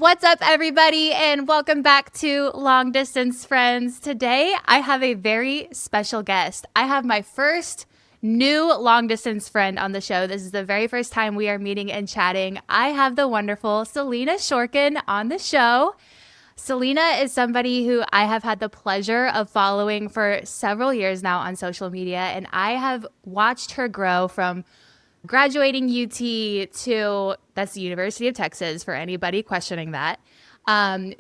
What's up, everybody, and welcome back to Long Distance Friends. Today, I have a very special guest. I have my first new long distance friend on the show. This is the very first time we are meeting and chatting. I have the wonderful Selena Schorken on the show. Selena is somebody who I have had the pleasure of following for several years now on social media, and I have watched her grow from graduating UT to, that's the University of Texas for anybody questioning that,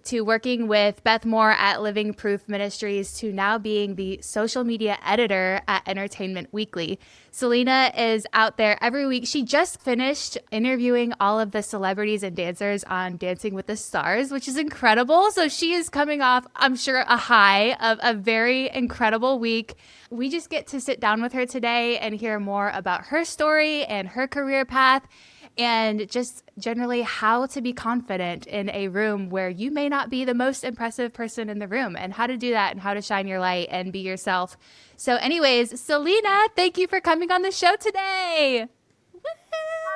to working with Beth Moore at Living Proof Ministries, to now being the social media editor at Entertainment Weekly. Selena is out there every week. She just finished interviewing all of the celebrities and dancers on Dancing with the Stars, which is incredible. So she is coming off, I'm sure, a high of a very incredible week. We just get to sit down with her today and hear more about her story and her career path, and just generally how to be confident in a room where you may not be the most impressive person in the room, and how to do that and how to shine your light and be yourself. So anyways, Selena, thank you for coming on the show today.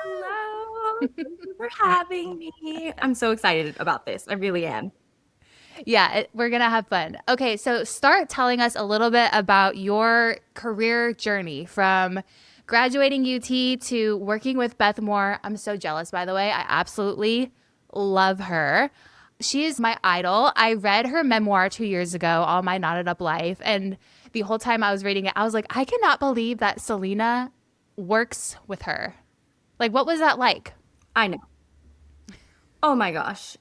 Hello. Thank you for having me. I'm so excited about this. I really am. Yeah, we're going to have fun. Okay, so start telling us a little bit about your career journey from graduating UT to working with Beth Moore. I'm so jealous, by the way. I absolutely love her. She is my idol. I read her memoir 2 years ago, All My Knotted Up Life. And the whole time I was reading it, I was like, I cannot believe that Selena works with her. Like, what was that like? I know. Oh my gosh.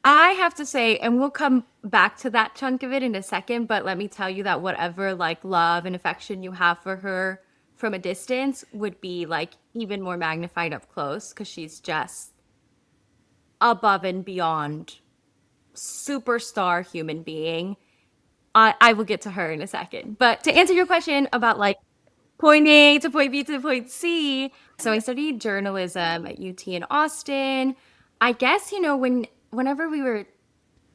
I have to say, and we'll come back to that chunk of it in a second, but let me tell you that whatever like love and affection you have for her from a distance would be like even more magnified up close because she's just above and beyond superstar human being. I will get to her in a second. But to answer your question about like point A to point B to point C. So I studied journalism at UT in Austin. I guess, whenever we were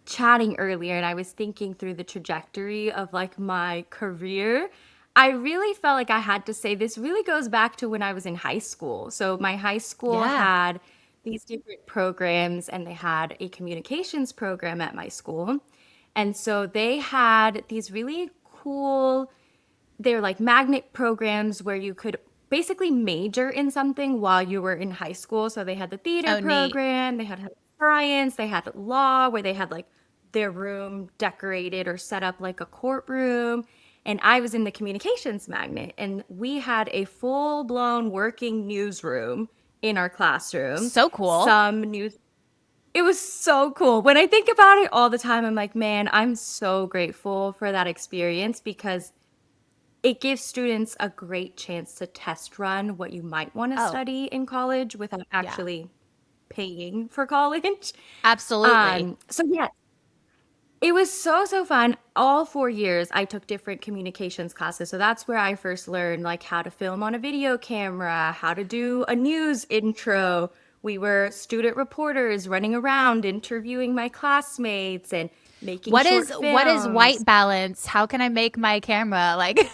chatting earlier and I was thinking through the trajectory of like my career, I really felt like I had to say this really goes back to when I was in high school. So my high school Yeah. had these different programs and they had a communications program at my school. And so they had these really cool, they're like magnet programs where you could basically major in something while you were in high school. So they had the theater Oh, neat. program, they had science, they had law, where they had like their room decorated or set up like a courtroom. And I was in the communications magnet, and we had a full blown working newsroom in our classroom. So cool. Some news It was so cool. When I think about it all the time, I'm like, man, I'm so grateful for that experience because it gives students a great chance to test run what you might want to Oh, study in college without yeah. actually paying for college. Absolutely. So yeah, it was so, so fun. All 4 years, I took different communications classes. So that's where I first learned like how to film on a video camera, how to do a news intro. We were student reporters running around interviewing my classmates and making short What is white films. balance? How can I make my camera like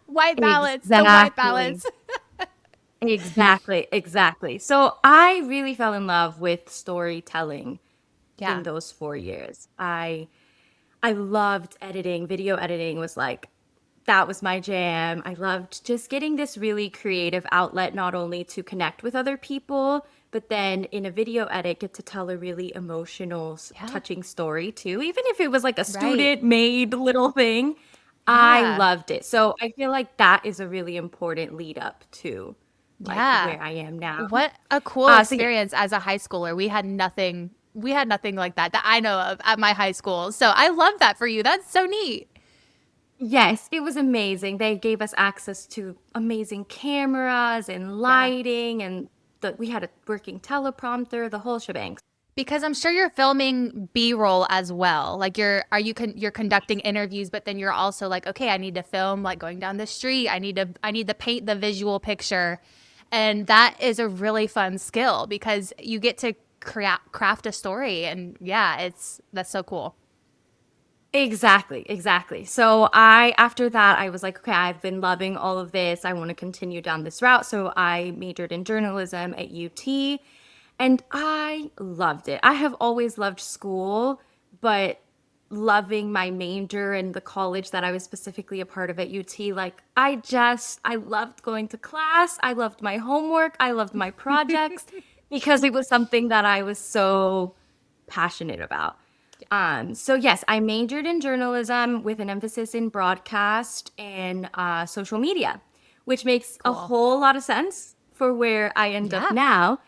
white balance, the white Exactly. balance? Exactly. Exactly. So I really fell in love with storytelling in Yeah. those 4 years. I loved editing. Video editing was like that was my jam. I loved just getting this really creative outlet, not only to connect with other people, but then in a video edit, get to tell a really emotional, Yeah. touching story too. Even if it was like a Right. student made little thing, I Yeah. loved it. So I feel like that is a really important lead up to like Yeah. where I am now. What a cool So yeah, experience as a high schooler. We had nothing like that I know of at my high school. So I love that for you. That's so neat. yes, it was amazing. They gave us access to amazing cameras and Yeah. lighting, and we had a working teleprompter, the whole shebang. Because I'm sure you're filming B-roll as well. Like you're conducting interviews, but then you're also like, okay, I need to film like going down the street. I need to paint the visual picture. And that is a really fun skill because you get to craft a story, and yeah, that's so cool. Exactly, exactly. So after that, I was like, okay, I've been loving all of this. I want to continue down this route. So I majored in journalism at UT. And I loved it. I have always loved school, but loving my major and the college that I was specifically a part of at UT, like I loved going to class. I loved my homework. I loved my projects because it was something that I was so passionate about. So yes, I majored in journalism with an emphasis in broadcast and social media, which makes a Cool. whole lot of sense for where I end up Yeah. now.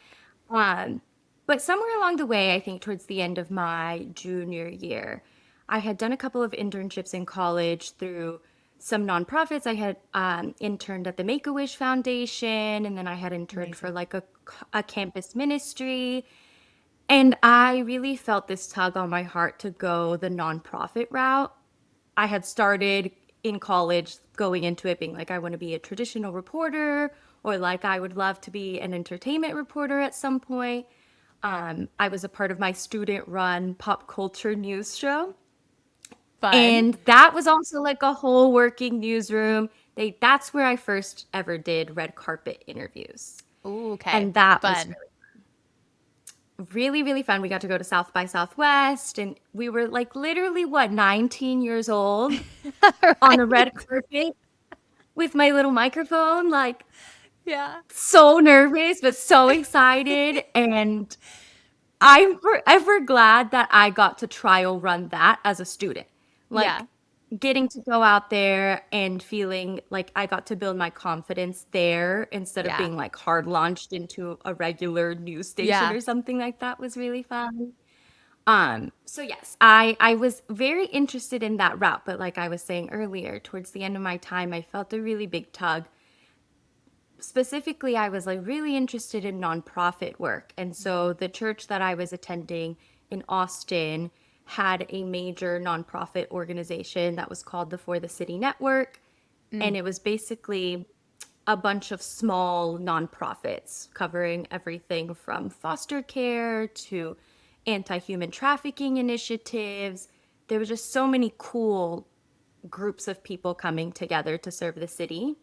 Um, but somewhere along the way, I think towards the end of my junior year, I had done a couple of internships in college through some nonprofits. I had interned at the Make-A-Wish Foundation, and then I had interned for Amazing. like a campus ministry. And I really felt this tug on my heart to go the nonprofit route. I had started in college going into it being like, I want to be a traditional reporter, or like I would love to be an entertainment reporter at some point. I was a part of my student run pop culture news show. Fun. And that was also like a whole working newsroom. That's where I first ever did red carpet interviews. Ooh, okay. And that was Fun. really, really fun. We got to go to South by Southwest, and we were like literally, what, 19 years old on the red Right. carpet with my little microphone, like Yeah. so nervous, but so excited. And I'm forever glad that I got to trial run that as a student. Yeah. Like getting to go out there and feeling like I got to build my confidence there instead of Yeah. being like hard launched into a regular news station Yeah. or something like that was really fun. So yes, I was very interested in that route, but like I was saying earlier, towards the end of my time, I felt a really big tug. Specifically, I was like really interested in nonprofit work. And so the church that I was attending in Austin had a major nonprofit organization that was called the For the City Network. And Mm. it was basically a bunch of small nonprofits covering everything from foster care to anti-human trafficking initiatives. There were just so many cool groups of people coming together to serve the city.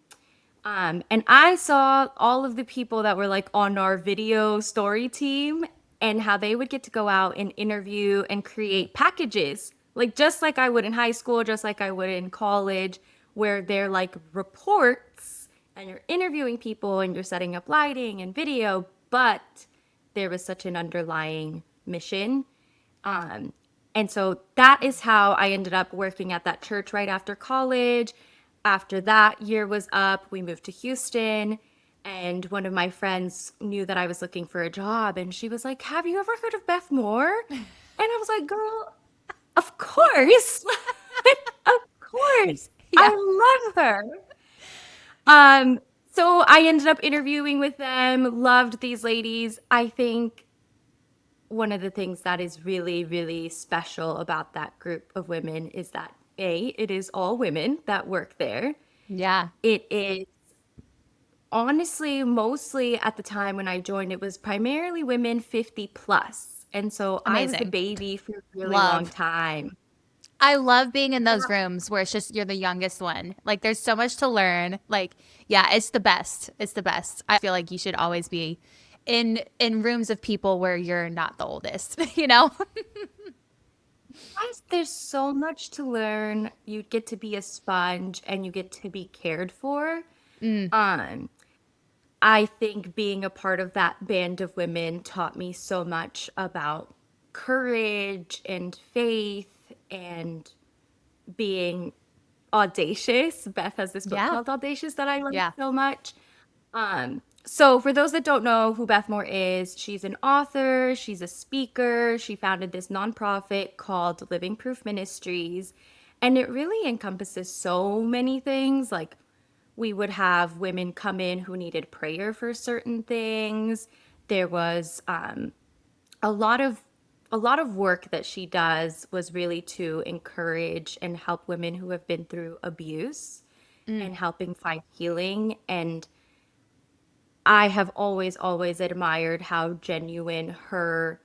And I saw all of the people that were like on our video story team and how they would get to go out and interview and create packages, like just like I would in high school, just like I would in college, where they're like reports and you're interviewing people and you're setting up lighting and video, but there was such an underlying mission. Um, and so that is how I ended up working at that church right after college. After that year was up, we moved to Houston. And one of my friends knew that I was looking for a job. And she was like, "Have you ever heard of Beth Moore?" And I was like, "Girl, of course." Of course. Yeah. I love her. Um, so I ended up interviewing with them, loved these ladies. I think one of the things that is really, really special about that group of women is that A, it is all women that work there. Yeah. It is honestly mostly at the time when I joined, it was primarily women 50 plus. And so I was the Amazing. baby for a really long Love. time. I love being in those rooms where it's just you're the youngest one. Like there's so much to learn. Like yeah, it's the best. It's the best. I feel like you should always be in rooms of people where you're not the oldest, you know? Yes, there's so much to learn. You get to be a sponge and you get to be cared for. Mm, Um, I think being a part of that band of women taught me so much about courage and faith and being audacious. Beth has this book yeah. called Audacious that I love Yeah. so much. So for those that don't know who Beth Moore is, she's an author, she's a speaker, she founded this nonprofit called Living Proof Ministries, and it really encompasses so many things. Like we would have women come in who needed prayer for certain things. There was a lot of a lot of work that she does was really to encourage and help women who have been through abuse Mm. and helping find healing. And I have always, always admired how genuine her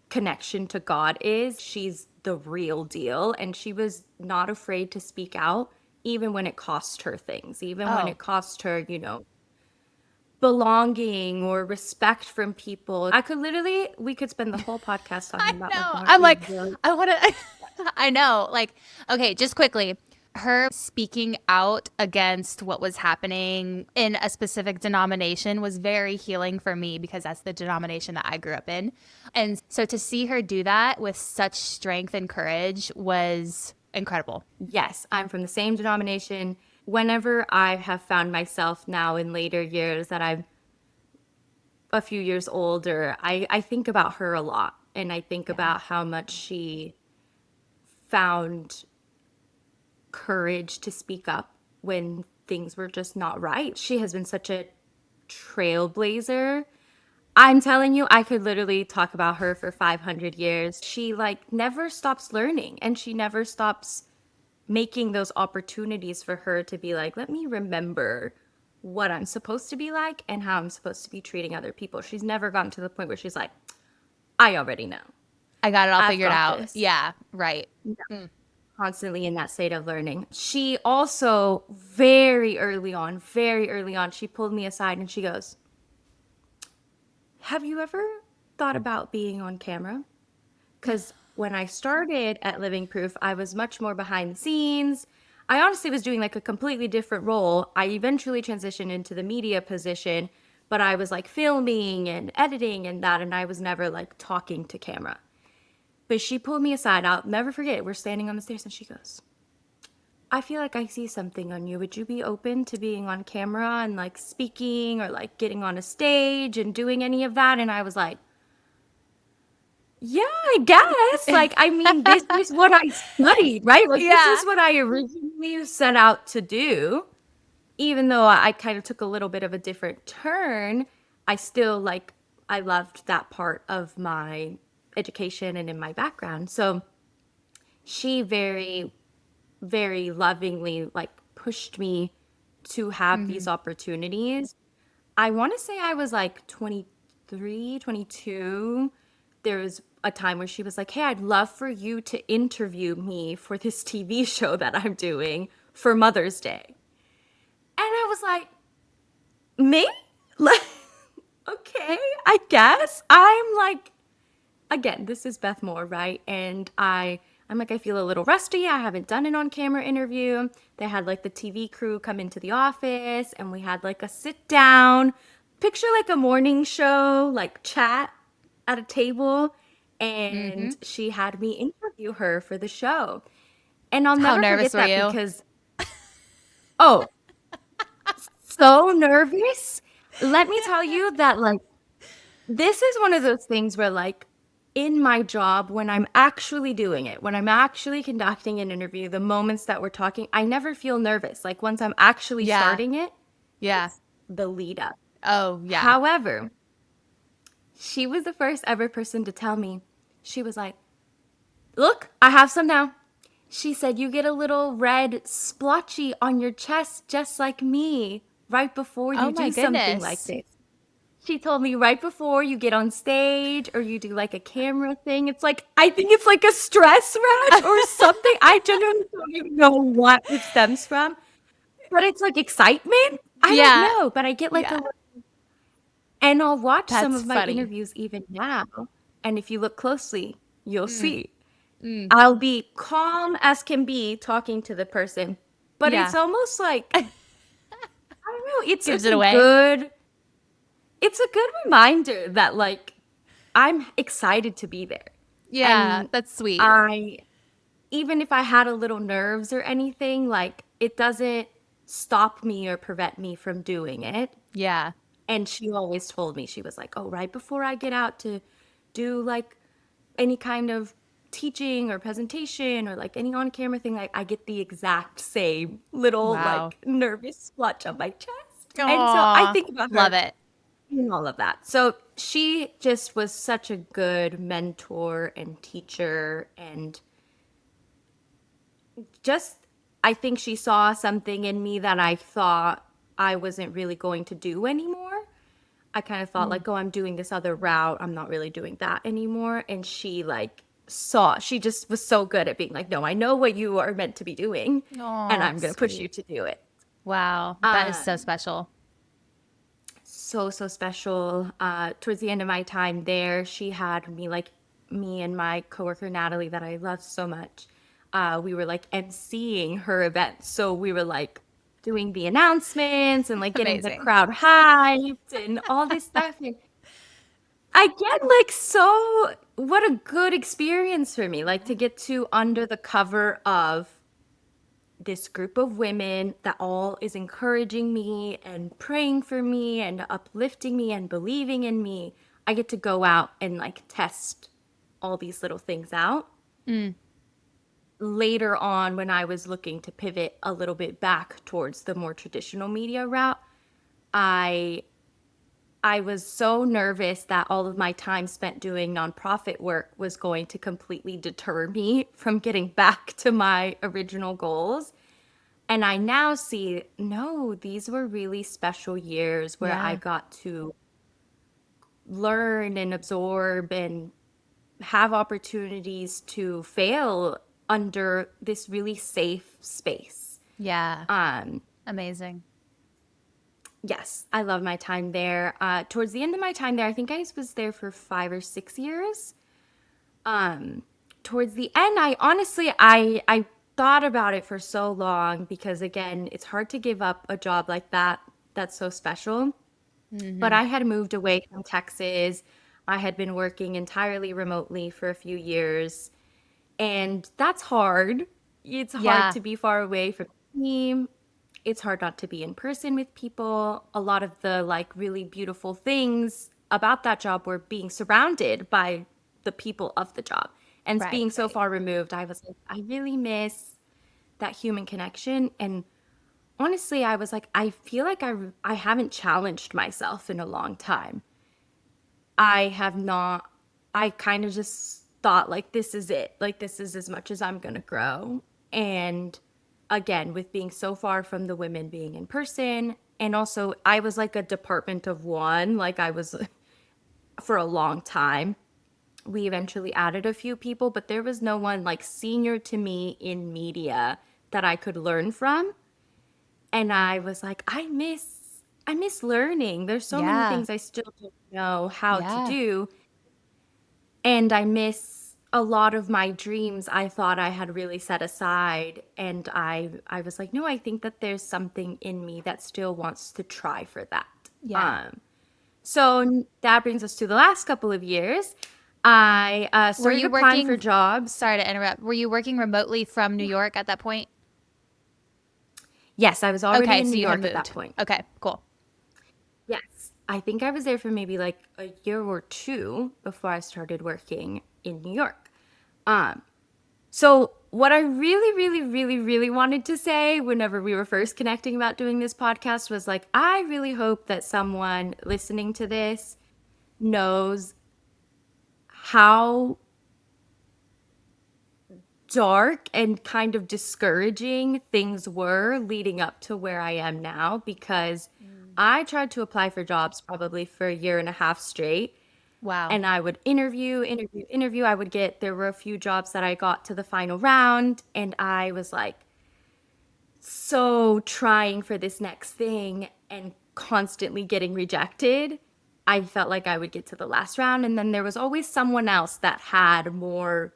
connection to God is. She's the real deal. And she was not afraid to speak out, even when it cost her things, even when Oh, it cost her, belonging or respect from people. We could spend the whole podcast I talking about Beth know. Moore. I'm She's like, really, I want to, I know. Like, okay, just quickly. Her speaking out against what was happening in a specific denomination was very healing for me because that's the denomination that I grew up in. And so to see her do that with such strength and courage was incredible. yes, I'm from the same denomination. Whenever I have found myself now in later years that I'm a few years older, I think about her a lot. And I think Yeah. about how much she found courage to speak up when things were just not right. She has been such a trailblazer. I'm telling you, I could literally talk about her for 500 years. She like never stops learning and she never stops making those opportunities for her to be like, let me remember what I'm supposed to be like and how I'm supposed to be treating other people. She's never gotten to the point where she's like, I already know. I got it all I've figured got out. this. Yeah, right. Constantly in that state of learning. She also very early on, she pulled me aside and she goes, have you ever thought about being on camera? Because when I started at Living Proof, I was much more behind the scenes. I honestly was doing like a completely different role. I eventually transitioned into the media position, but I was like filming and editing and that, and I was never like talking to camera. But she pulled me aside. I'll never forget. We're standing on the stairs and she goes, I feel like I see something on you. Would you be open to being on camera and like speaking or like getting on a stage and doing any of that? And I was like, yeah, I guess. Like, I mean, this is what I studied, right? Like, this Yeah. is what I originally set out to do. Even though I kind of took a little bit of a different turn, I still like, I loved that part of my education and in my background. So she very lovingly like pushed me to have these opportunities. I want to say I was like 23, 22. There was a time where she was like, hey, I'd love for you to interview me for this TV show that I'm doing for Mother's Day. And I was like, me? Like, okay, I guess. I'm like, again, this is Beth Moore, right? And I'm like, I feel a little rusty. I haven't done an on-camera interview. They had like the TV crew come into the office and we had like a sit down, picture like a morning show, like chat at a table. And she had me interview her for the show. And I'll How never nervous forget were that you? because, oh, so nervous. Let me tell you that like this is one of those things where, like, in my job, when I'm actually doing it, when I'm actually conducting an interview, the moments that we're talking, I never feel nervous. Like, once I'm actually Yeah. starting it, Yeah. it's the lead up. Oh, yeah. However, she was the first ever person to tell me, she was like, look, I have some now. She said, you get a little red splotchy on your chest, just like me, right before Oh you my do something like goodness. this. She told me right before you get on stage or you do like a camera thing, it's like, I think it's like a stress rash or something. I genuinely don't even know what it stems from, but it's like excitement. I don't Yeah. know, but I get like Yeah. a, and I'll watch some That's of my funny. interviews even now. And if you look closely, you'll Mm, see mm. I'll be calm as can be talking to the person, but it's Yeah. almost like, I don't know, Gives it away. it's a good reminder that like I'm excited to be there. Yeah. And That's sweet. I, even if I had a little nerves or anything, like it doesn't stop me or prevent me from doing it. Yeah. And she always told me, she was like, oh, right before I get out to do like any kind of teaching or presentation or like any on camera thing, like I get the exact same little Wow. like nervous splotch on my chest. And so I Aw. think about Love her it. and all of that. So she just was such a good mentor and teacher and just I think she saw something in me that I thought I wasn't really going to do anymore. I kind of thought like, oh, I'm doing this other route. I'm not really doing that anymore. And she like saw, she just was so good at being like, no, I know what you are meant to be doing and Oh, I'm going to push you sweet. to do it. Wow. That is so Um, special. so, so special. Towards the end of my time there, she had me, like, me and my coworker Natalie, that I love so much. We were like emceeing her event. So we were like doing the announcements and like getting the Amazing. crowd hyped and all this stuff. And I get like so, what a good experience for me, like to get to under the cover of this group of women that all is encouraging me and praying for me and uplifting me and believing in me. I get to go out and like test all these little things out. Mm. Later on, when I was looking to pivot a little bit back towards the more traditional media route, I I was so nervous that all of my time spent doing nonprofit work was going to completely deter me from getting back to my original goals. And I now see, no, these were really special years where I Yeah. got to learn and absorb and have opportunities to fail under this really safe space. Yeah. Um, Amazing. yes, I love my time there. Towards the end of my time there, I think I was there for 5 or 6 years. Um, Towards the end, I honestly, I thought about it for so long because again, it's hard to give up a job like that that's so special. But Hmm. I had moved away from Texas. I had been working entirely remotely for a few years, and that's hard. It's hard Yeah. to be far away from the team. It's hard not to be in person with people. A lot of the like really beautiful things about that job were being surrounded by the people of the job. And Right. being so Right. far removed, I was like, I really miss that human connection. And honestly, I was like, I feel like I haven't challenged myself in a long time. I have not, I kind of just thought like this is it. Like this is as much as I'm going to grow. And again, with being so far from the women being in person, and also I was like a department of one, like I was for a long time. We eventually added a few people, but there was no one like senior to me in media that I could learn from. And I was like, I miss learning. There's so many Yeah. things I still don't know how to Yeah. do. And I miss a lot of my dreams I thought I had really set aside. And I was like, no, I think that there's something in me that still wants to try for that. Yeah. Um, that brings us to the last couple of years. I Were started you applying for working? jobs. Sorry to interrupt. Were you working remotely from New York at that point? Yes, I was already Okay, in so New you had York at that moved. point. Okay, cool. Yes. I think I was there for maybe like a year or two before I started working in New York. Um, So, what I really, really, really, really wanted to say whenever we were first connecting about doing this podcast was like, I really hope that someone listening to this knows how dark and kind of discouraging things were leading up to where I am now because Mm. I tried to apply for jobs probably for a year and a half straight. Wow. And I would interview, interview, interview. There were a few jobs that I got to the final round, and I was like, so trying for this next thing and constantly getting rejected. I felt like I would get to the last round, and then there was always someone else that had more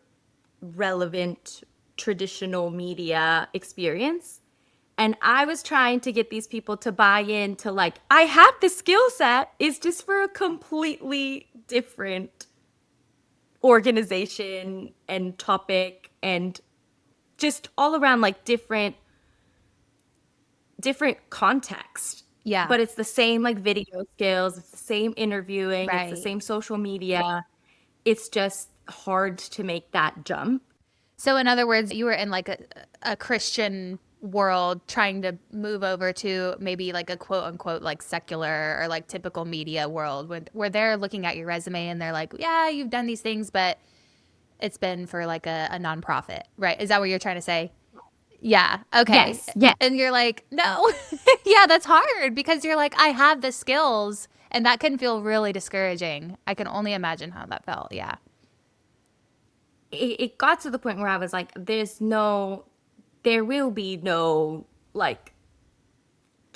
relevant traditional media experience. And I was trying to get these people to buy into like, I have the skill set, it's just for a completely different organization and topic and just all around like different context, Yeah. but it's the same like video skills, it's the same interviewing, it's the Right. same social media. It's just hard to make that jump. So, in other words, you were in like a Christian world trying to move over to maybe like a quote unquote like secular or like typical media world where they're looking at your resume and they're like, yeah, you've done these things, but it's been for like a nonprofit, right? Is that what you're trying to say? Yeah. Okay. Yes, yes. And you're like, no. Yeah, that's hard because you're like, I have the skills. And that can feel really discouraging. I can only imagine how that felt. Yeah. It got to the point where I was like, there will be no like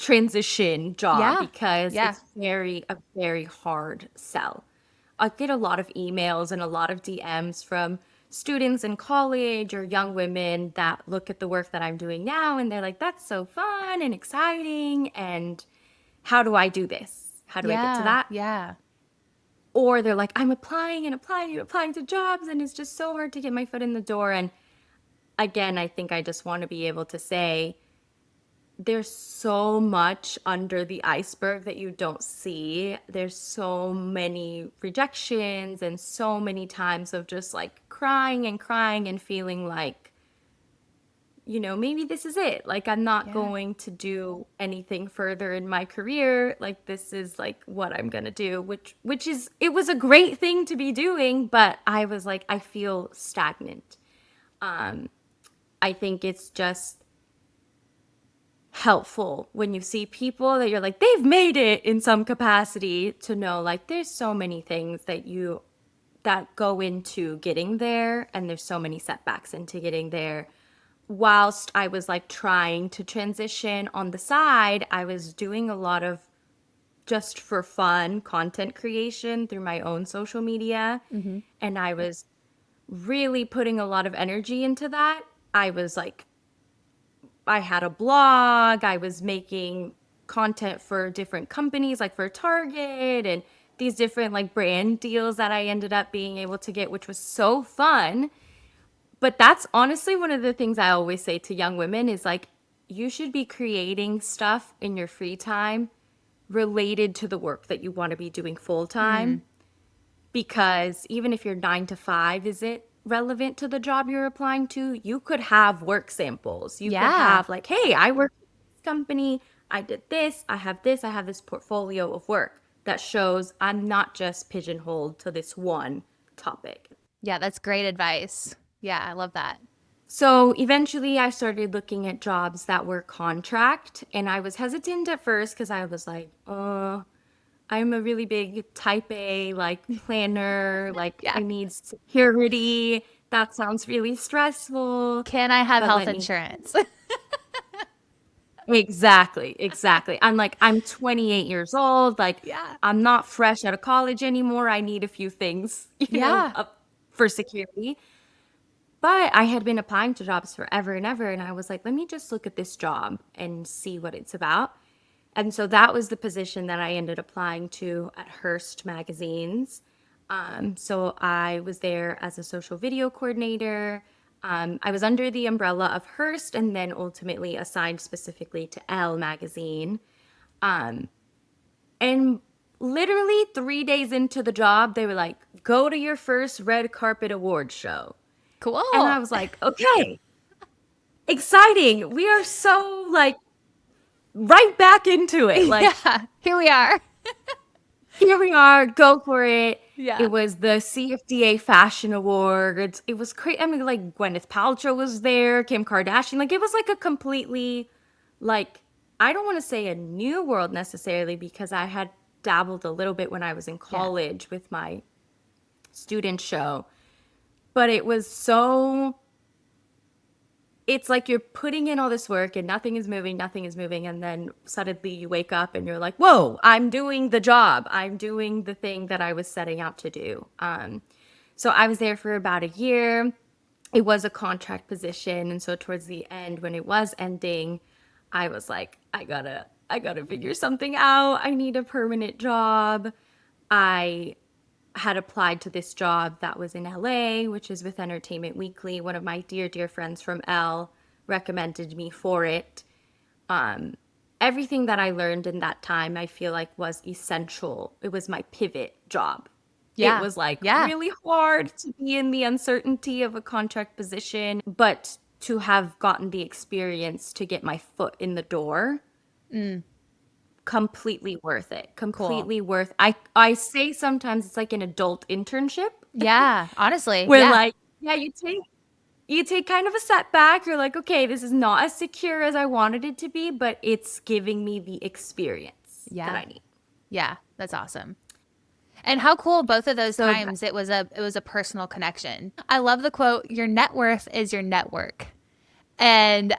transition job Yeah. because Yeah. it's a very hard sell. I get a lot of emails and a lot of DMs from students in college or young women that look at the work that I'm doing now and they're like, that's so fun and exciting. And how do I do this? How do I get to Yeah. that? Yeah. Or they're like, I'm applying and applying and applying to jobs and it's just so hard to get my foot in the door. And again, I think I just want to be able to say, there's so much under the iceberg that you don't see. There's so many rejections and so many times of just like crying and feeling like, maybe this is it. Like, I'm not Yeah. going to do anything further in my career. Like, this is like what I'm going to do, which is, it was a great thing to be doing, but I was like, I feel stagnant. I think it's just helpful when you see people that you're like, they've made it in some capacity, to know like there's so many things that go into getting there, and there's so many setbacks into getting there. Whilst I was like trying to transition on the side, I was doing a lot of just for fun content creation through my own social media. Mm-hmm. And I was really putting a lot of energy into that. I had a blog, I was making content for different companies, like for Target and these different like brand deals that I ended up being able to get, which was so fun. But that's honestly one of the things I always say to young women is like, you should be creating stuff in your free time related to the work that you want to be doing full Mm. time. Because even if your 9 to 5 isn't relevant to the job you're applying to, you could have work samples. You could Yeah. have like, hey, I work at this company, I did this, I have this portfolio of work that shows I'm not just pigeonholed to this one topic. Yeah. That's great advice. Yeah. I love that. So eventually I started looking at jobs that were contract, and I was hesitant at first because I was like, I'm a really big type A, like planner, like Yeah. I need security. That sounds really stressful. Can I have But health let me insurance? exactly. I'm 28 years old. Like Yeah. I'm not fresh out of college anymore. I need a few things, Yeah. up for security. But I had been applying to jobs forever and ever. And I was like, let me just look at this job and see what it's about. And so that was the position that I ended applying to at Hearst Magazines. So I was there as a social video coordinator. I was under the umbrella of Hearst and then ultimately assigned specifically to Elle Magazine. And literally 3 days into the job, they were like, go to your first red carpet award show. And I Cool. was like, okay, exciting. We are so like right back into it. Like, Yeah. Here we are. here we are, go for it. Yeah. It was the CFDA Fashion Awards. It was crazy. I mean, like Gwyneth Paltrow was there, Kim Kardashian. Like it was like a completely, like, I don't want to say a new world necessarily because I had dabbled a little bit when I was in Yeah. college with my student show. But it was so, it's like you're putting in all this work and nothing is moving. And then suddenly you wake up and you're like, whoa, I'm doing the job. I'm doing the thing that I was setting out to do. So I was there for about a year. It was a contract position. And so towards the end, when it was ending, I was like, I gotta figure something out. I need a permanent job. I had applied to this job that was in LA, which is with Entertainment Weekly. One of my dear friends from L recommended me for it. Everything that I learned in that time, I feel like was essential. It was my pivot job. It Yeah. was like Yeah. really hard to be in the uncertainty of a contract position, but to have gotten the experience to get my foot in the door, completely worth it. Cool. Completely worth. I say sometimes it's like an adult internship Yeah. Honestly. where Yeah. like yeah, you take kind of a setback. You're like, okay, this is not as secure as I wanted it to be, but it's giving me the experience that Yeah. I need. Yeah. That's awesome. And how cool both of those So times it was a personal connection. I love the quote, your net worth is your network. And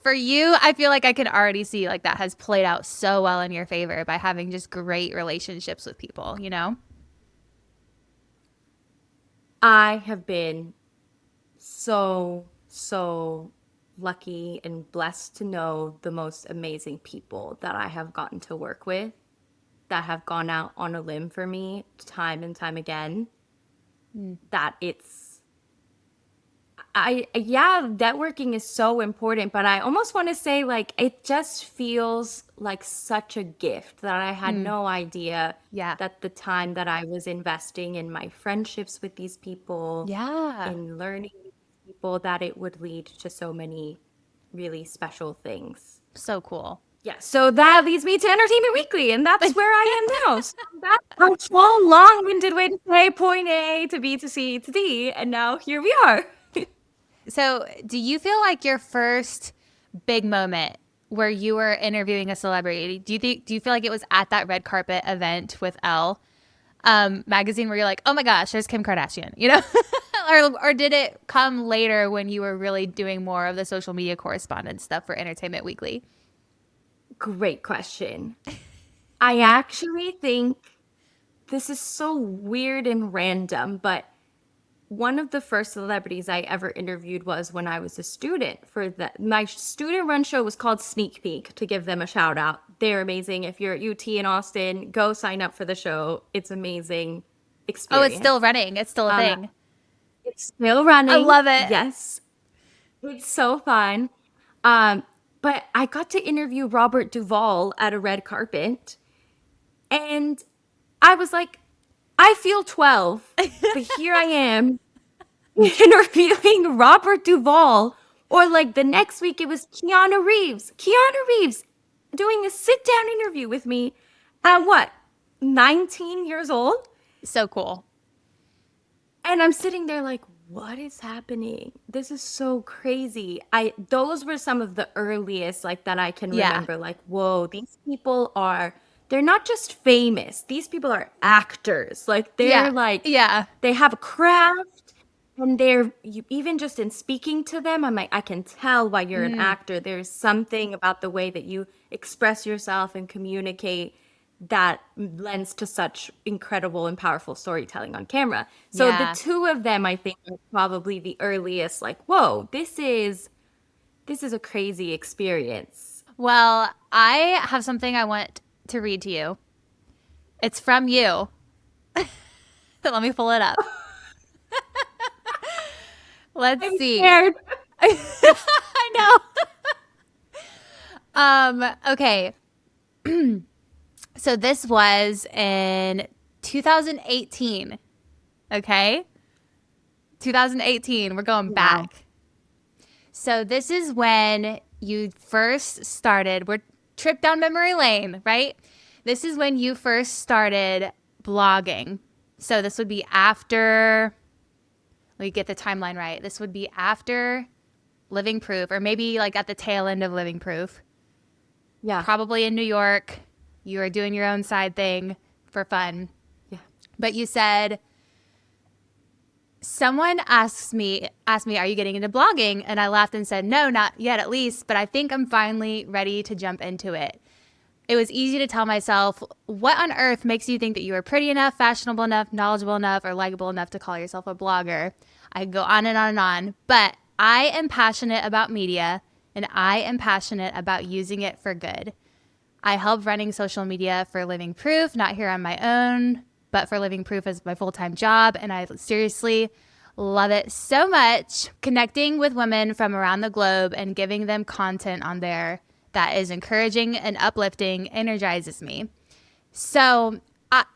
for you, I feel like I can already see like that has played out so well in your favor by having just great relationships with people, you know? I have been so lucky and blessed to know the most amazing people that I have gotten to work with that have gone out on a limb for me time and time again. Mm. That it's yeah, networking is so important, but I almost want to say like it just feels like such a gift that I had Mm. no idea Yeah. that the time that I was investing in my friendships with these people, Yeah. in learning with these people, that it would lead to so many really special things. So cool. Yeah, so that leads me to Entertainment Weekly, and that's where I am now. So that's a whole long-winded way to say point A to B to C to D, and now here we are. So, do you feel like your first big moment where you were interviewing a celebrity, do you feel like it was at that red carpet event with Elle magazine where you're like, oh my gosh, there's Kim Kardashian, you know? or did it come later when you were really doing more of the social media correspondence stuff for Entertainment Weekly? Great question. I actually think this is so weird and random, but one of the first celebrities I ever interviewed was when I was a student. For that, my student run show was called Sneak Peek, to give them a shout out. They're amazing. If you're at UT in Austin, go sign up for the show. It's amazing Oh, it's still experience. running. It's still a Uh, thing. it's still I running. love it. Yes, it's so fun. Um, but I got to interview Robert Duvall at a red carpet, and I was like, I feel 12, but here I am interviewing Robert Duvall. Or like the next week, it was Keanu Reeves. Keanu Reeves doing a sit down interview with me at what, 19 years old? So cool. And I'm sitting there like, what is happening? This is so crazy. Those were some of the earliest like that I can Yeah. remember, like, whoa, these people are, they're not just famous. These people are actors. Like Yeah. they're like, Yeah. they have a craft, and even just in speaking to them, I'm like, I can tell why you're an Mm, actor. There's something about the way that you express yourself and communicate that lends to such incredible and powerful storytelling on camera. So the yeah. two of them, I think, are probably the earliest, like, whoa, this is a crazy experience. Well, I have something I want to read to you. It's from you. Let me pull it up. Let's I'm see. scared. I know. Okay. So this was in 2018. Okay? 2018. We're going Wow. back. So this is when you first started. We're trip down memory lane, right? This is when you first started blogging. So this would be after, let me get the timeline right. This would be after Living Proof, or maybe like at the tail end of Living Proof. Yeah. Probably in New York. You were doing your own side thing for fun. Yeah. But you said, someone asked me, are you getting into blogging? And I laughed and said, no, not yet at least, but I think I'm finally ready to jump into it. It was easy to tell myself, what on earth makes you think that you are pretty enough, fashionable enough, knowledgeable enough, or likable enough to call yourself a blogger? I could go on and on and on, but I am passionate about media, and I am passionate about using it for good. I help running social media for Living Proof, not here on my own, but for Living Proof as my full-time job. And I seriously love it so much. Connecting with women from around the globe and giving them content on there that is encouraging and uplifting energizes me. So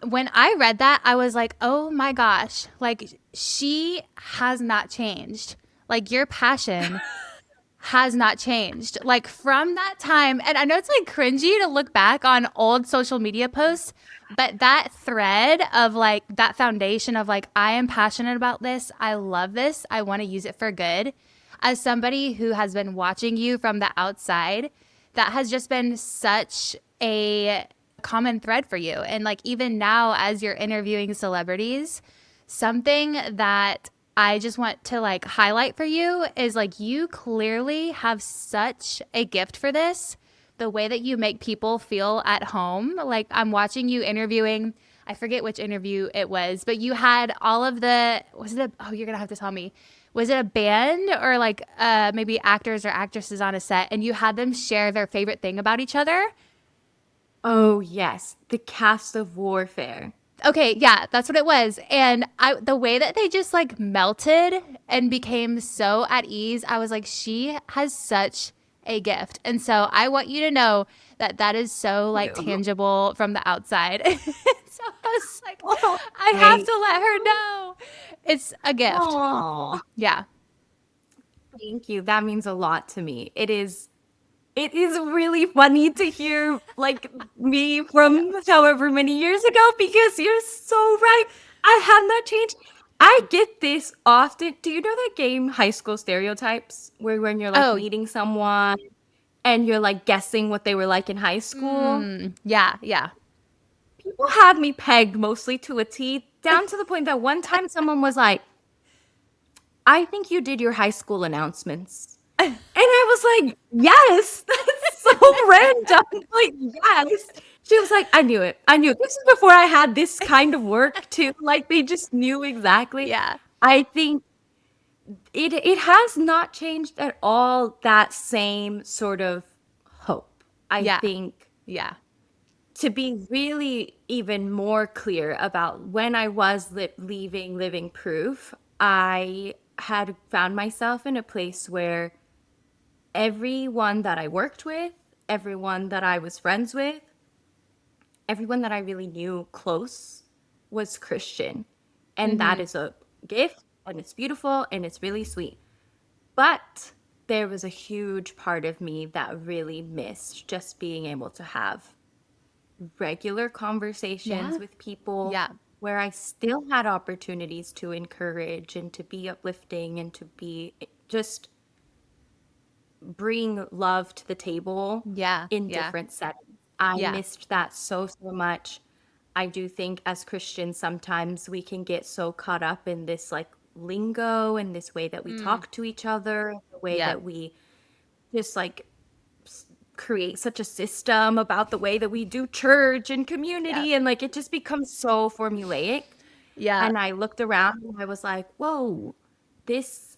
when I read that, I was like, oh my gosh, like she has not changed. Like your passion has not changed. Like from that time, and I know it's like cringy to look back on old social media posts, but that thread of like that foundation of like, I am passionate about this. I love this. I want to use it for good. As somebody who has been watching you from the outside, that has just been such a common thread for you. And like even now, as you're interviewing celebrities, something that I just want to like highlight for you is like you clearly have such a gift for this. The way that you make people feel at home. Like I'm watching you interviewing, I forget which interview it was, but you had all of the, was it a, oh, you're going to have to tell me. Was it a band or like maybe actors or actresses on a set and you had them share their favorite thing about each other? Oh, yes. The cast of Warfare. Okay, yeah, that's what it was. And the way that they just like melted and became so at ease, I was like, she has such a gift. And so I want you to know that that is so like You. tangible from the outside. So I was like, Oh, I have thank to let her know. It's a gift. oh, Yeah. thank you. That means a lot to me. It is really funny to hear like me from however many years ago because you're so right. I have not changed. I get this often. Do you know that game High School Stereotypes where when you're like Oh, meeting someone and you're like guessing what they were like in high school? yeah, yeah. People had me pegged mostly to a T, down to the point that one time someone was like, I think you did your high school announcements. And I was like, yes, that's so random. Like, yes. She was like, I knew it. I knew it. This is before I had this kind of work too. Like they just knew exactly. Yeah. I think it has not changed at all that same sort of hope. I Yeah. think Yeah. to be really even more clear about when I was leaving Living Proof, I had found myself in a place where everyone that I worked with, everyone that I was friends with, everyone that I really knew close was Christian. And that is a gift and it's beautiful and it's really sweet. But there was a huge part of me that really missed just being able to have regular conversations Yeah. with people Yeah. where I still had opportunities to encourage and to be uplifting and to be just bring love to the table Yeah. in Yeah. different settings. I Yeah. missed that so, so much. I do think as Christians, sometimes we can get so caught up in this like lingo and this way that we talk to each other, the way Yeah. that we just like create such a system about the way that we do church and Yeah. community. And like it just becomes so formulaic. Yeah. And I looked around and I was like, whoa, this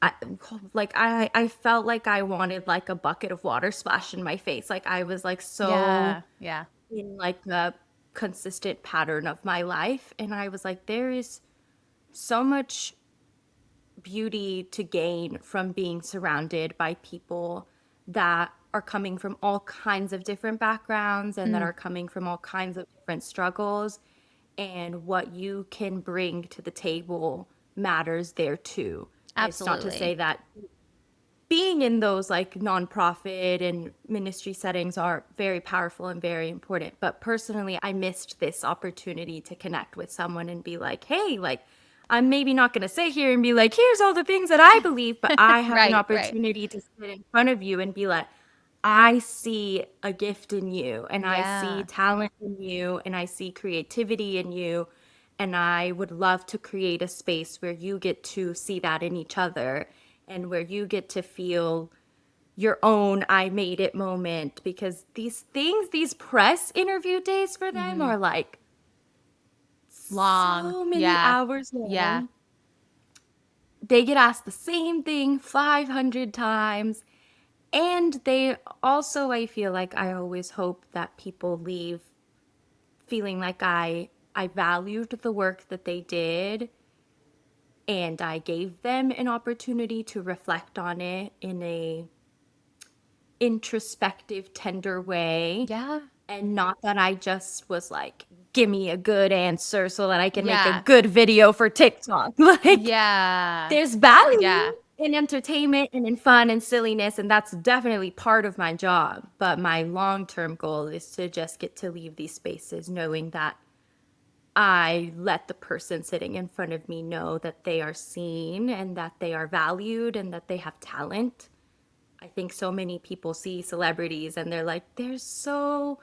I I felt like I wanted like a bucket of water splashed in my face. Like I was like so Yeah. Yeah. in like a consistent pattern of my life. And I was like, there is so much beauty to gain from being surrounded by people that are coming from all kinds of different backgrounds and that are coming from all kinds of different struggles. And what you can bring to the table matters there too. And it's not to say Absolutely. that being in those like nonprofit and ministry settings are very powerful and very important. But personally, I missed this opportunity to connect with someone and be like, hey, like, I'm maybe not going to sit here and be like, here's all the things that I believe, but I have an Right. Right. opportunity to sit in front of you and be like, I see a gift in you, and I see Yeah. talent in you, and I see creativity in you. And I would love to create a space where you get to see that in each other and where you get to feel your own I made it moment because these things, these press interview days for them are like Long. so many Yeah. hours Yeah. long. They get asked the same thing 500 times. And they also, I feel like I always hope that people leave feeling like I valued the work that they did and I gave them an opportunity to reflect on it in a introspective, tender way. Yeah. And not that I just was like, give me a good answer so that I can make a Yeah. good video for TikTok. Like, Yeah. there's value Yeah. in entertainment and in fun and silliness, and that's definitely part of my job. But my long term goal is to just get to leave these spaces knowing that I let the person sitting in front of me know that they are seen and that they are valued and that they have talent. I think so many people see celebrities and they're like, they're so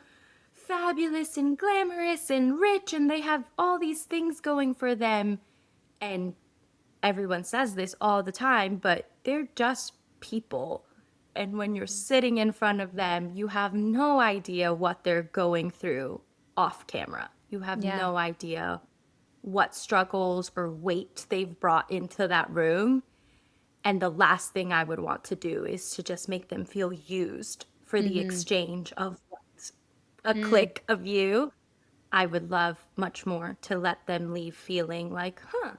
fabulous and glamorous and rich and they have all these things going for them. And everyone says this all the time, but they're just people. And when you're sitting in front of them, you have no idea what they're going through off camera. You have Yeah. no idea what struggles or weight they've brought into that room. And the last thing I would want to do is to just make them feel used for the Mm-hmm. exchange of a click of you. I would love much more to let them leave feeling like, huh,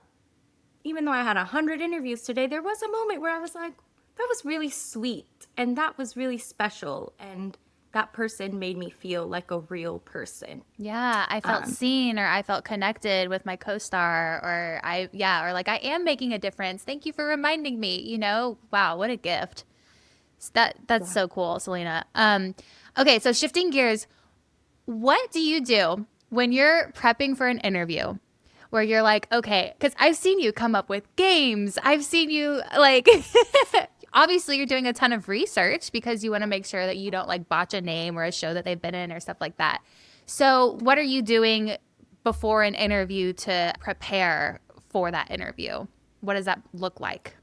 even though I had 100 interviews today, there was a moment where I was like, that was really sweet and that was really special. And that person made me feel like a real person. Yeah, I felt Um, seen or I felt connected with my co-star or or like I am making a difference. Thank you for reminding me, Wow, what a gift. That's yeah. so cool, Selena. Okay, so shifting gears, what do you do when you're prepping for an interview where you're like, okay, because I've seen you come up with games. I've seen you like, obviously, you're doing a ton of research because you want to make sure that you don't like botch a name or a show that they've been in or stuff like that. So, what are you doing before an interview to prepare for that interview? What does that look like?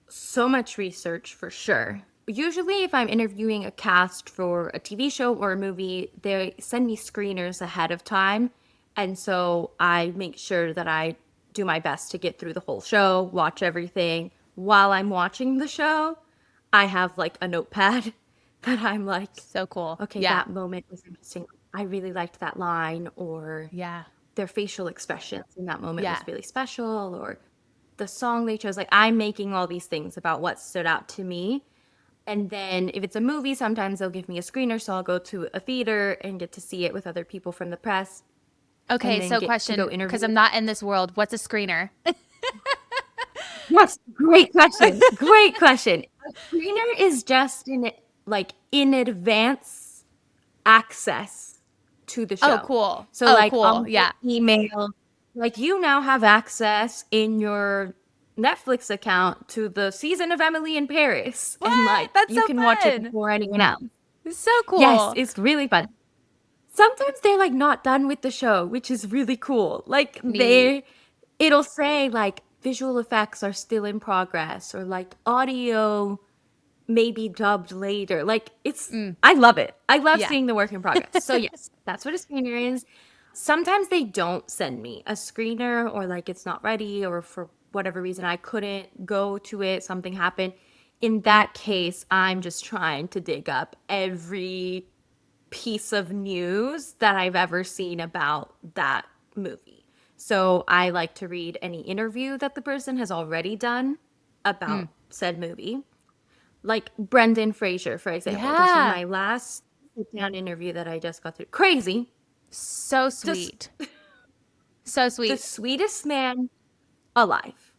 So much research for sure. Usually, if I'm interviewing a cast for a TV show or a movie, they send me screeners ahead of time. And so I make sure that I do my best to get through the whole show, watch everything. While I'm watching the show, I have like a notepad that I'm like, So cool. okay, Yeah. that moment was interesting. I really liked that line, or Yeah. their facial expressions in that moment Yeah. was really special, or the song they chose. Like, I'm making all these things about what stood out to me. And then if it's a movie, sometimes they'll give me a screener, so I'll go to a theater and get to see it with other people from the press and Okay, then so get to go question, because interview. I'm not in this world, what's a screener? Yes, great question. Great question. A screener is just in advance access to the Oh, show. cool. So Oh, like cool. on your Yeah. email, like you now have access in your Netflix account to the season of Emily in Paris, and What? like That's you so can watch it fun. before anyone else. So Yes, cool. it's really fun. Sometimes they're like not done with the show, which is really cool. Like Neat. it'll say like visual effects are still in progress, or like audio may be dubbed later. Like I love it. I love Yeah. seeing the work in progress. So yes, that's what a screener is. Sometimes they don't send me a screener, or like it's not ready, or for whatever reason I couldn't go to it, something happened. In that case, I'm just trying to dig up every piece of news that I've ever seen about that movie. So I like to read any interview that the person has already done about said movie. Like Brendan Fraser, for example. This was Yeah. my last sit down interview that I just got through. Crazy. So Just sweet. So the sweet. sweetest man alive.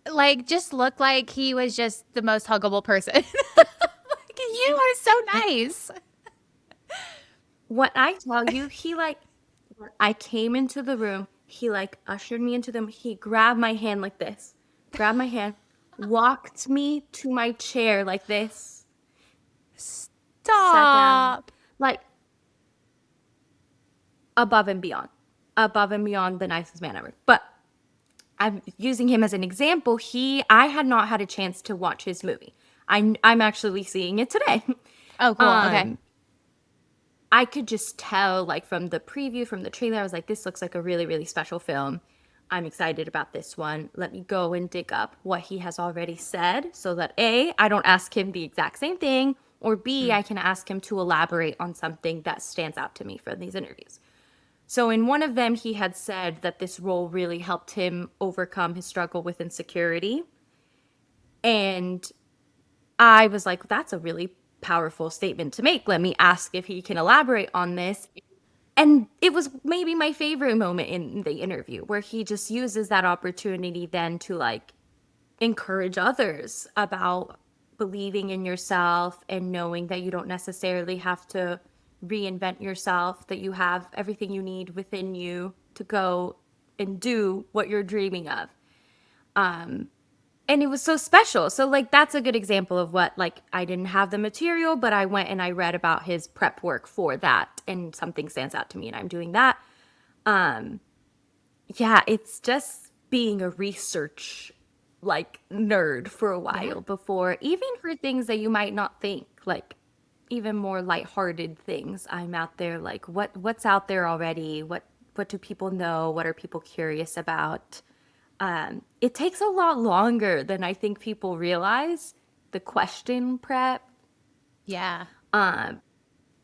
Like, just looked like he was just the most huggable person. Like, you are so nice. What I tell you, when I came into the room, he like ushered me into them. He grabbed my hand like this, grabbed my hand, walked me to my chair like this, sat down, Stop. like above and beyond the nicest man ever. But I'm using him as an example. I had not had a chance to watch his movie. I'm actually seeing it today. Oh, cool. Okay. Um, I could just tell, like from the preview, from the trailer, I was like, this looks like a really, really special film. I'm excited about this one. Let me go and dig up what he has already said so that A, I don't ask him the exact same thing, or B, I can ask him to elaborate on something that stands out to me from these interviews. So in one of them, he had said that this role really helped him overcome his struggle with insecurity. And I was like, that's a really powerful statement to make. Let me ask if he can elaborate on this. And it was maybe my favorite moment in the interview, where he just uses that opportunity then to like encourage others about believing in yourself and knowing that you don't necessarily have to reinvent yourself, that you have everything you need within you to go and do what you're dreaming of. And it was so special. So like that's a good example of what, like, I didn't have the material, but I went and I read about his prep work for that, and something stands out to me and I'm doing that. Yeah, it's just being a research like nerd for a Yeah. while before, even for things that you might not think, like even more lighthearted things. I'm out there like what's out there already? What do people know? What are people curious about? It takes a lot longer than I think people realize, the question prep. Yeah.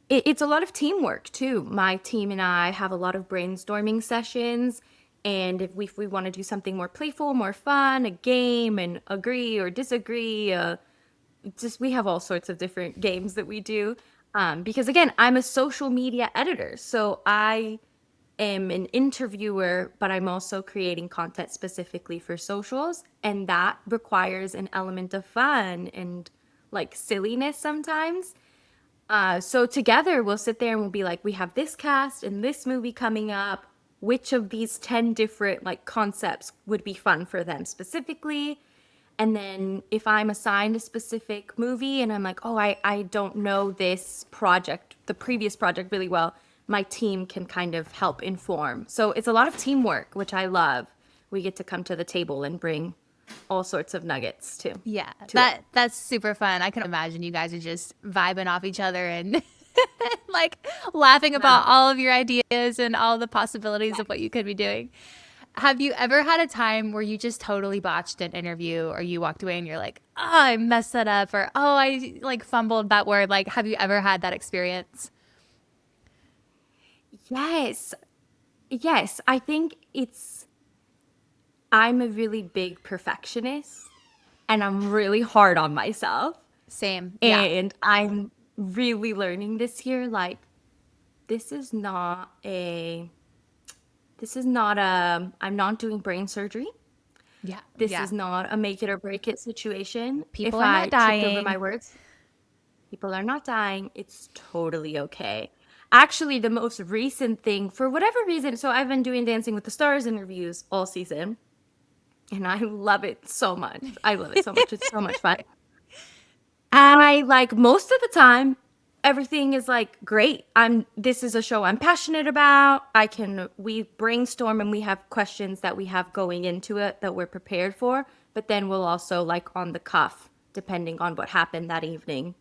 It's a lot of teamwork too. My team and I have a lot of brainstorming sessions. And if we want to do something more playful, more fun, a game and agree or disagree, just we have all sorts of different games that we do. Because again, I'm a social media editor. So I am an interviewer, but I'm also creating content specifically for socials. And that requires an element of fun and like silliness sometimes. So together we'll sit there and we'll be like, we have this cast and this movie coming up. Which of these 10 different like concepts would be fun for them specifically? And then if I'm assigned a specific movie and I'm like, oh, I don't know this project, the previous project really well, my team can kind of help inform. So it's a lot of teamwork, which I love. We get to come to the table and bring all sorts of nuggets too Yeah. to it. That's super fun. I can imagine you guys are just vibing off each other and like laughing about Yeah. all of your ideas and all the possibilities of what you could be doing. Have you ever had a time where you just totally botched an interview or you walked away and you're like, oh, I messed that up or oh, I like fumbled that word? Like, have you ever had that experience? Yes. Yes. I think I'm a really big perfectionist and I'm really hard on myself. Same. Yeah. And I'm really learning this year, like, this is not a, I'm not doing brain surgery. Yeah. This Yeah. is not a make it or break it situation. People If are not I tripped over my dying. words, people are not dying. It's totally okay. Actually, the most recent thing, for whatever reason, so I've been doing Dancing with the Stars interviews all season, and I love it so much. I love it so much. It's so much fun. And I like most of the time, everything is like great. This is a show I'm passionate about. We brainstorm and we have questions that we have going into it that we're prepared for, but then we'll also like on the cuff, depending on what happened that evening,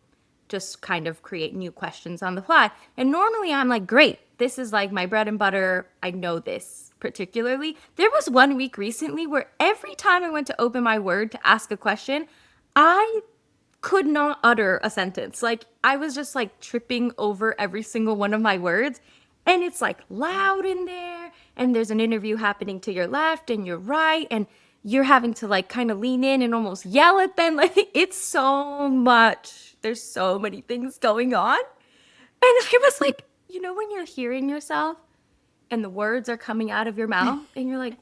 just kind of create new questions on the fly. And normally I'm like, great, this is like my bread and butter. I know this particularly. There was one week recently where every time I went to open my Word to ask a question, I could not utter a sentence. Like I was just like tripping over every single one of my words. And it's like loud in there. And there's an interview happening to your left and your right. And you're having to like kind of lean in and almost yell at them. Like it's so much. There's so many things going on. And I was like, you know, when you're hearing yourself and the words are coming out of your mouth and you're like,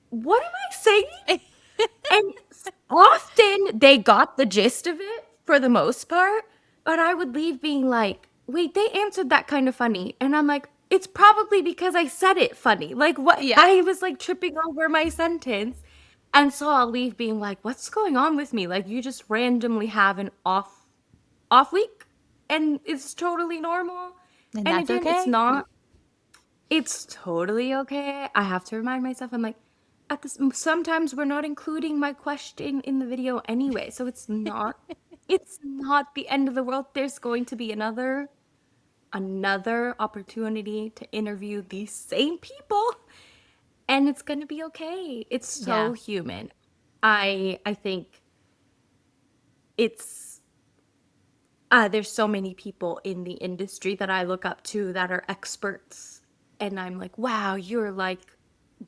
what am I saying? And often they got the gist of it for the most part, but I would leave being like, wait, they answered that kind of funny. And I'm like, it's probably because I said it funny. Like what Yeah. I was like tripping over my sentence. And so I'll leave being like, what's going on with me? Like you just randomly have an off week and it's totally normal. And And that's again, it's okay. not it's totally okay. I have to remind myself, I'm like, sometimes we're not including my question in the video anyway, so it's not the end of the world. There's going to be another opportunity to interview these same people, and it's going to be okay. It's Yeah. so human. I think it's there's so many people in the industry that I look up to that are experts. And I'm like, wow, you're like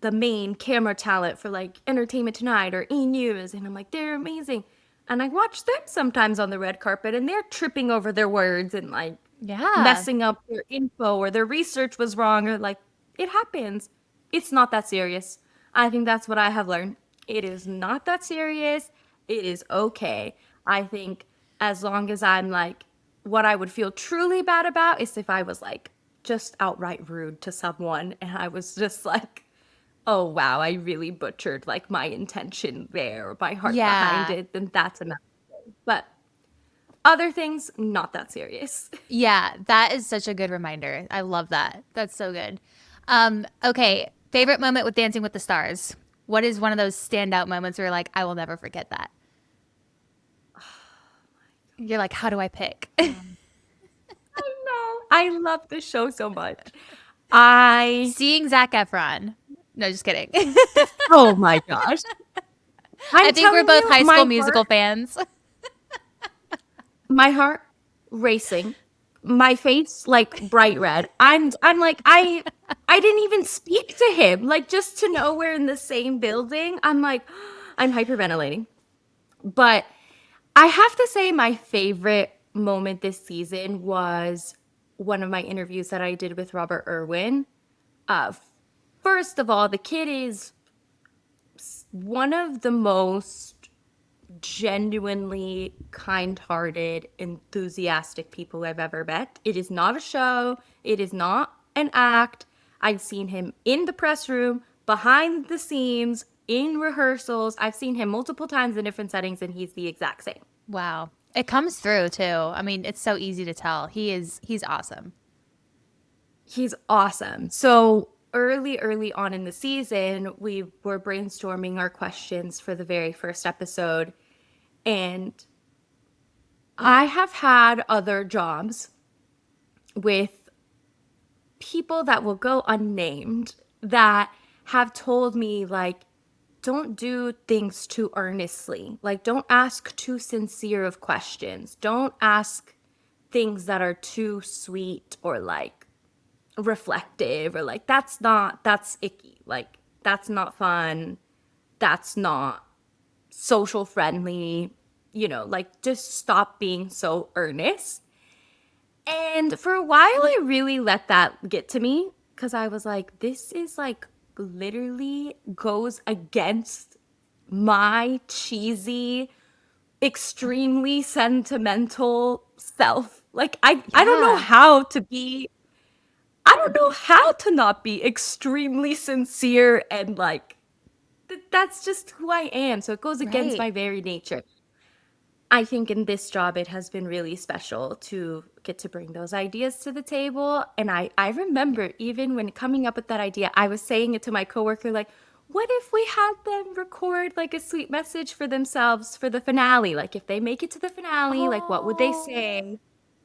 the main camera talent for like Entertainment Tonight or E! News. And I'm like, they're amazing. And I watch them sometimes on the red carpet and they're tripping over their words and like Yeah. messing up their info or their research was wrong or like it happens. It's not that serious. I think that's what I have learned. It is not that serious. It is okay. I think as long as I'm like, what I would feel truly bad about is if I was like just outright rude to someone and I was just like, oh wow, I really butchered like my intention there or my heart behind Yeah. it, then that's enough. But other things, not that serious. Yeah, that is such a good reminder. I love that. That's so good. Okay. Favorite moment with Dancing with the Stars? What is one of those standout moments where you're like, I will never forget that? You're like, how do I pick? I know. I love this show so much. I Seeing Zac Efron. No, just kidding. Oh my gosh. I I'm think we're telling both you, High School Musical fans. my heart racing, my face like bright red. I'm like I didn't even speak to him. Like just to know we're in the same building, I'm like I'm hyperventilating. But I have to say my favorite moment this season was one of my interviews that I did with Robert Irwin. Uh, First of all, the kid is one of the most genuinely kind-hearted, enthusiastic people I've ever met. It is not a show. It is not an act. I've seen him in the press room, behind the scenes, in rehearsals. I've seen him multiple times in different settings, and he's the exact same. Wow. It comes through too. I mean, it's so easy to tell. He's awesome. He's awesome. So early on in the season, we were brainstorming our questions for the very first episode. And I have had other jobs with people that will go unnamed that have told me, like, don't do things too earnestly. Like, don't ask too sincere of questions. Don't ask things that are too sweet or like reflective or like that's icky. Like, that's not fun. That's not social friendly. Like, just stop being so earnest. And for a while, I really let that get to me because I was like, this is like literally goes against my cheesy, extremely sentimental self. Like, I don't know Yeah. how to be, I don't know how to not be extremely sincere and like, that's just who I am. So it goes against Right. my very nature. I think in this job, it has been really special to get to bring those ideas to the table. And I remember even when coming up with that idea, I was saying it to my coworker, like, what if we had them record like a sweet message for themselves for the finale? Like, if they make it to the finale, like, what would they Oh, say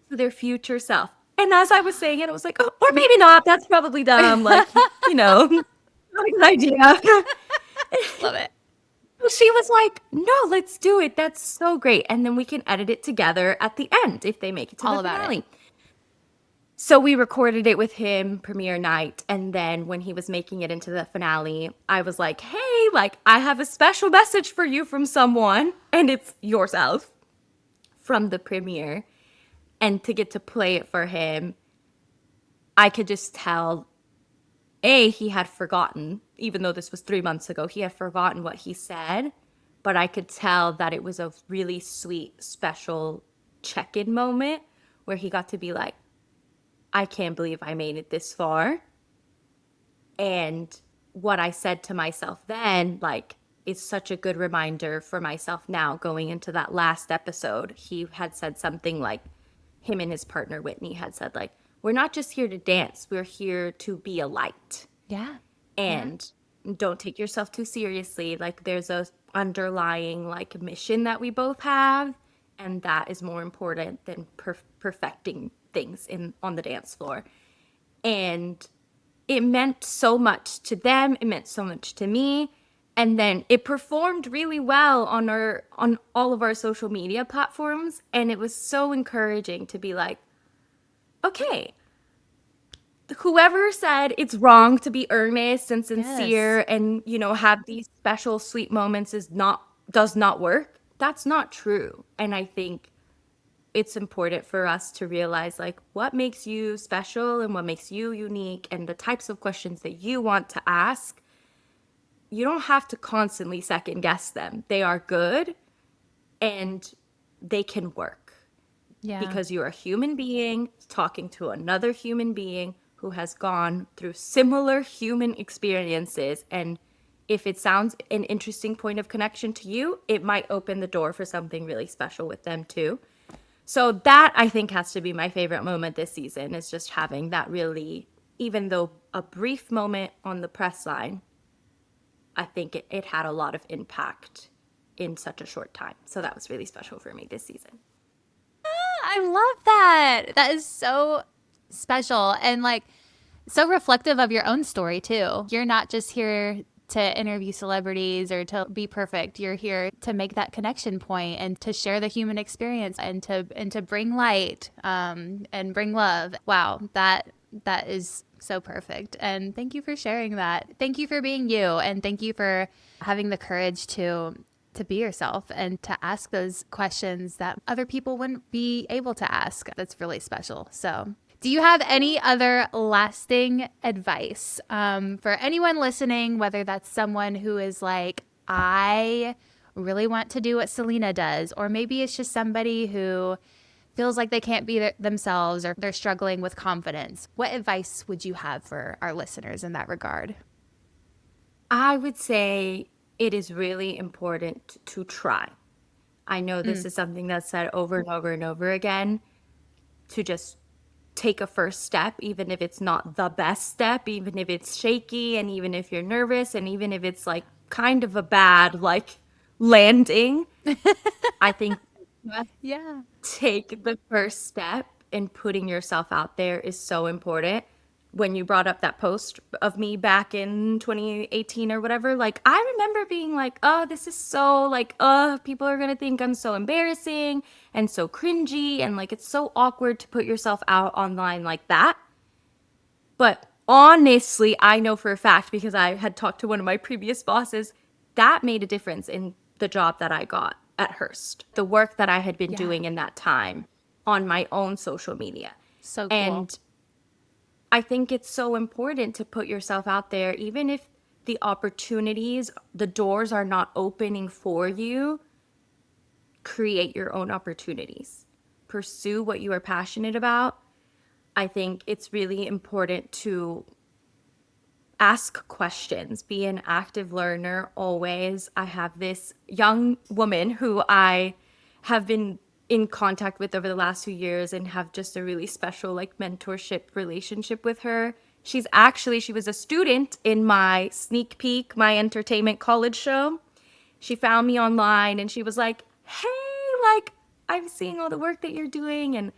to their future self? And as I was saying it, I was like, oh, or maybe not. That's probably dumb. Like, not a good idea. love it. She was like, no, let's do it. That's so great. And then we can edit it together at the end if they make it to All the about it. finale. So we recorded it with him premiere night. And then when he was making it into the finale, I was like, hey, like, I have a special message for you from someone. And it's yourself from the premiere. And to get to play it for him, I could just tell he had forgotten, even though this was 3 months ago, he had forgotten what he said, but I could tell that it was a really sweet, special check in moment where he got to be like, I can't believe I made it this far. And what I said to myself then, like, is such a good reminder for myself now going into that last episode. He had said something like, him and his partner Whitney had said, like, we're not just here to dance, we're here to be a light. Yeah. Yeah. And don't take yourself too seriously. Like, there's a underlying like mission that we both have, and that is more important than perfecting things in on the dance floor. And it meant so much to them, it meant so much to me. And then it performed really well on all of our social media platforms, and it was so encouraging to be like, okay, whoever said it's wrong to be earnest and Yes. sincere and have these special sweet moments does not work. That's not true. And I think it's important for us to realize, like, what makes you special and what makes you unique, and the types of questions that you want to ask. You don't have to constantly second guess them. They are good and they can work Yeah. because you're a human being talking to another human being who has gone through similar human experiences. And if it sounds an interesting point of connection to you, it might open the door for something really special with them too. So that, I think, has to be my favorite moment this season, is just having that really even though a brief moment on the press line, I think it had a lot of impact in such a short time. So that was really special for me this season. I love that. That is so special and like so reflective of your own story too. You're not just here to interview celebrities or to be perfect. You're here to make that connection point and to share the human experience and to bring light and bring love. Wow, that is so perfect. And thank you for sharing that. Thank you for being you, and thank you for having the courage to be yourself and to ask those questions that other people wouldn't be able to ask. That's really special. So, do you have any other lasting advice for anyone listening, whether that's someone who is like, I really want to do what Selena does, or maybe it's just somebody who feels like they can't be themselves or they're struggling with confidence? What advice would you have for our listeners in that regard? I would say it is really important to try. I know this Mm, is something that's said over and over and over again, to just take a first step, even if it's not the best step, even if it's shaky, and even if you're nervous, and even if it's like kind of a bad like landing. I think just yeah. take the first step, and putting yourself out there is so important. When you brought up that post of me back in 2018 or whatever, like I remember being like, oh, this is so like, people are gonna think I'm so embarrassing and so cringy, and like it's so awkward to put yourself out online like that. But honestly, I know for a fact, because I had talked to one of my previous bosses, that made a difference in the job that I got at Hearst, the work that I had been Yeah. doing in that time on my own social media. So cool. And I think it's so important to put yourself out there, even if the opportunities, the doors are not opening for you. Create your own opportunities, pursue what you are passionate about. I think it's really important to ask questions, be an active learner always. I have this young woman who I have been in contact with over the last 2 years and have just a really special like mentorship relationship with her. She was a student in my sneak peek, my entertainment college show. She found me online and she was like, "Hey, like I'm seeing all the work that you're doing and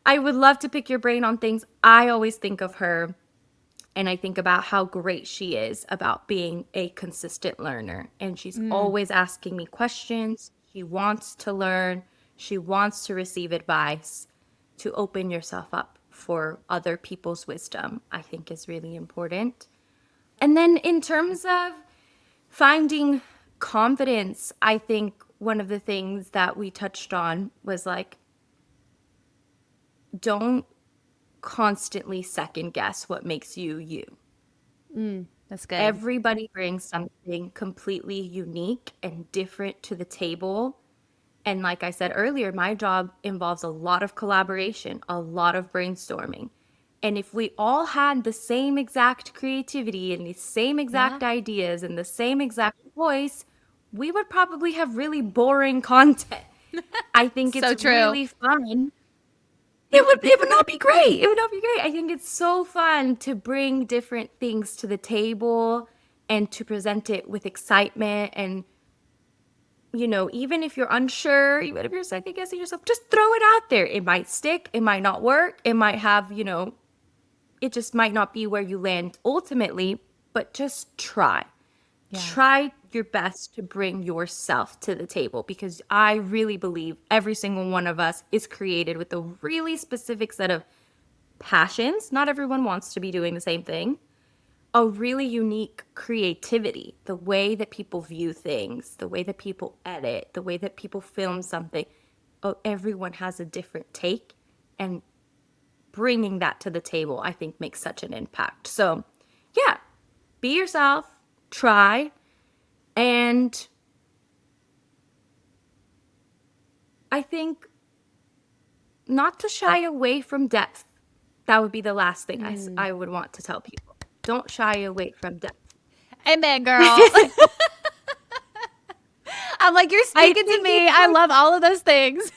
I would love to pick your brain on things." I always think of her, and I think about how great she is about being a consistent learner. And she's Mm. always asking me questions. She wants to learn. She wants to receive advice. To open yourself up for other people's wisdom, I think is really important. And then in terms of finding confidence, I think one of the things that we touched on was like, don't constantly second guess what makes you you. Mm. That's good. Everybody brings something completely unique and different to the table. And like I said earlier, my job involves a lot of collaboration, a lot of brainstorming. And if we all had the same exact creativity and the same Yeah. exact ideas and the same exact voice, we would probably have really boring content. I think it's So true. really fun. It would not be great. It would not be great. I think it's so fun to bring different things to the table and to present it with excitement. And, even if you're unsure, even if you're second guessing yourself, just throw it out there. It might stick, it might not work, it might have, it just might not be where you land ultimately, but just try. Yeah. Try your best to bring yourself to the table, because I really believe every single one of us is created with a really specific set of passions. Not everyone wants to be doing the same thing. A really unique creativity, the way that people view things, the way that people edit, the way that people film something. Oh, everyone has a different take, and bringing that to the table, I think, makes such an impact. So, yeah, be yourself, try, and I think not to shy away from depth. That would be the last thing Mm. I would want to tell people. Don't shy away from depth. Amen, girl. I'm like, you're I speaking to think me. it's I like, love all of those things.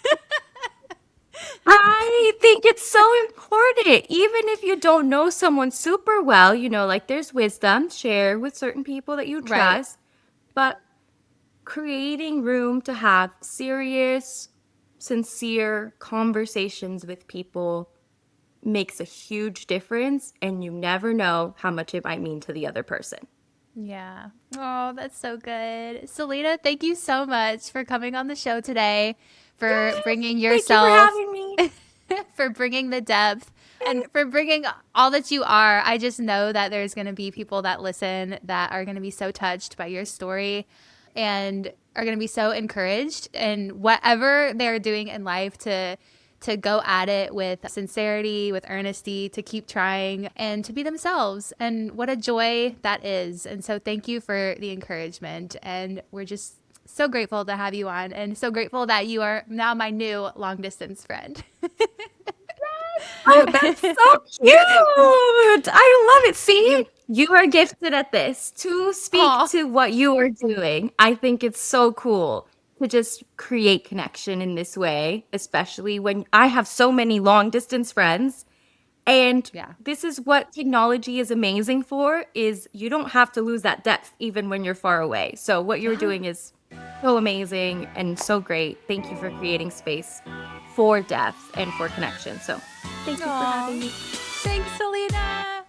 I think it's so important, even if you don't know someone super well, like there's wisdom, share with certain people that you Right. trust, but creating room to have serious, sincere conversations with people makes a huge difference, and you never know how much it might mean to the other person. Yeah. Oh, that's so good. Selena, thank you so much for coming on the show today, for Yes, bringing thank you for yourself, having me. for bringing the depth, and for bringing all that you are. I just know that there's going to be people that listen that are going to be so touched by your story and are going to be so encouraged in whatever they're doing in life to go at it with sincerity, with earnesty, to keep trying and to be themselves. And what a joy that is. And so thank you for the encouragement. And we're just so grateful to have you on, and so grateful that you are now my new long distance friend. Oh, that's so cute. I love it. See, you are gifted at this to speak Aw. to what you are doing. I think it's so cool to just create connection in this way, especially when I have so many long distance friends. And Yeah. this is what technology is amazing for, is you don't have to lose that depth even when you're far away. So what you're Yeah. doing is so amazing and so great. Thank you for creating space for depth and for connection. So thank you for Aw. having me. Thanks, Selena.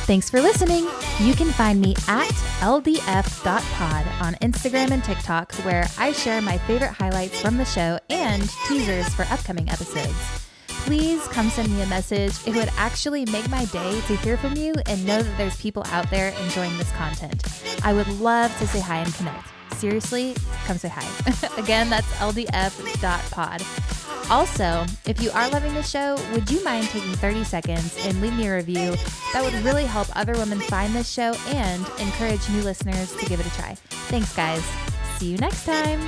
Thanks for listening. You can find me at ldf.pod on Instagram and TikTok, where I share my favorite highlights from the show and teasers for upcoming episodes. Please come send me a message. It would actually make my day to hear from you and know that there's people out there enjoying this content. I would love to say hi and connect. Seriously, come say hi. Again, that's ldf.pod. Also, if you are loving the show, would you mind taking 30 seconds and leave me a review? That would really help other women find this show and encourage new listeners to give it a try. Thanks, guys. See you next time.